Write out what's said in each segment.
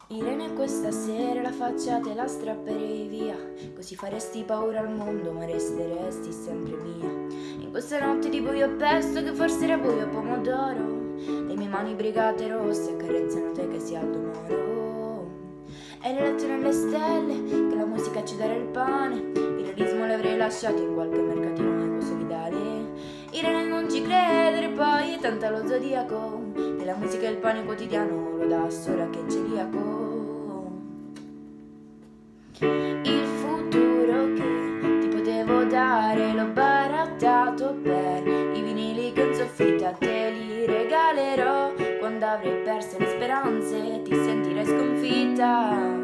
Irene, questa sera la faccia te la strapperei via, così faresti paura al mondo ma resteresti sempre mia. In questa notte di buio pesto, che forse era buio pomodoro, le mie mani brigate rosse accarezzano te che sia Aldo Moro. E le lettere nelle stelle, che la musica ci darà il pane, il realismo l'avrei lasciato in qualche mercatino eco solidale. Irene, non ci credere poi, è tanta lo zodiaco, e la musica e il pane quotidiano lo dà solo a chi è celiaco. Il futuro che ti potevo dare l'ho barattato per i vinili che in soffitta te li regalerò. Quando avrai perso le speranze ti sentirai sconfitta.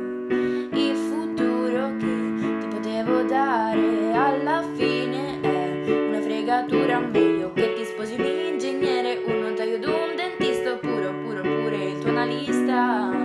Il futuro che ti potevo dare alla fine è una fregatura, meglio che ti sposi un ingegnere, un notaio ed un dentista, oppure il tuo analista.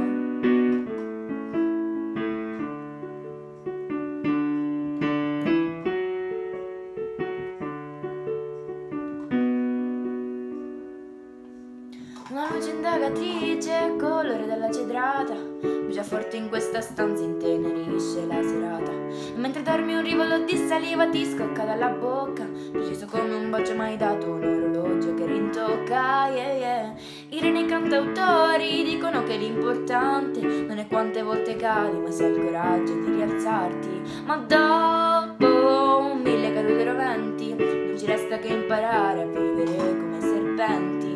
Una luce indagatrice, colore della cedrata, brucia forte in questa stanza, intenerisce la serata. E mentre dormi un rivolo di saliva ti scocca dalla bocca, preciso come un bacio mai dato, un orologio che rintocca, yeah, yeah. Irene, cantautori dicono che l'importante non è quante volte cadi, ma se hai il coraggio di rialzarti. Ma dopo 1000 cadute e roventi non ci resta che imparare a vivere come serpenti.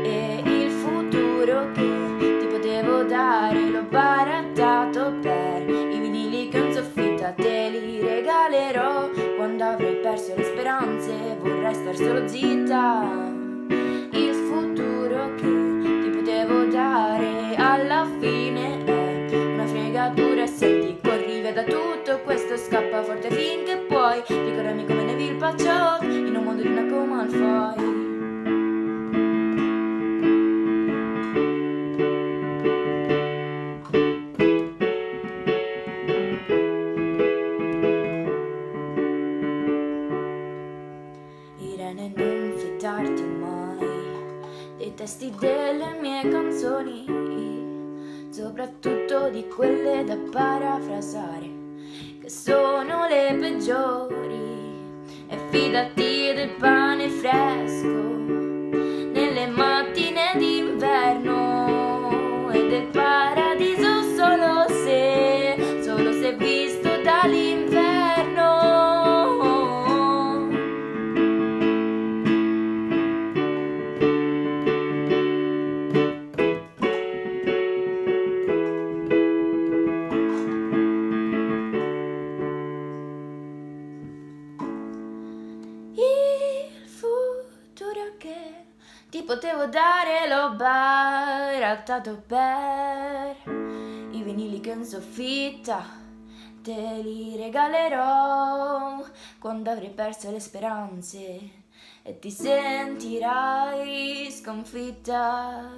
E il futuro che ti potevo dare l'ho barattato per i vinili che in soffitta te li regalerò. Quando avrai perso le speranze vorrai star solo zitta. Il futuro che ti potevo dare alla fine è una fregatura, e senti corri via da tutto questo, scappa forte finché puoi, ricordami come Neville Paciot in un mondo di una coma al fai. Irene, non fidarti mai dei testi delle mie canzoni, soprattutto di quelle da parafrasare, che sono le peggiori. E fidati del pane fresco nelle mattine d'inverno, e del paradiso solo se visto dall'inverno. Il futuro che ti potevo dare l'ho barattato per i vinili che in soffitta te li regalerò. Quando avrai perso le speranze e ti sentirai sconfitta.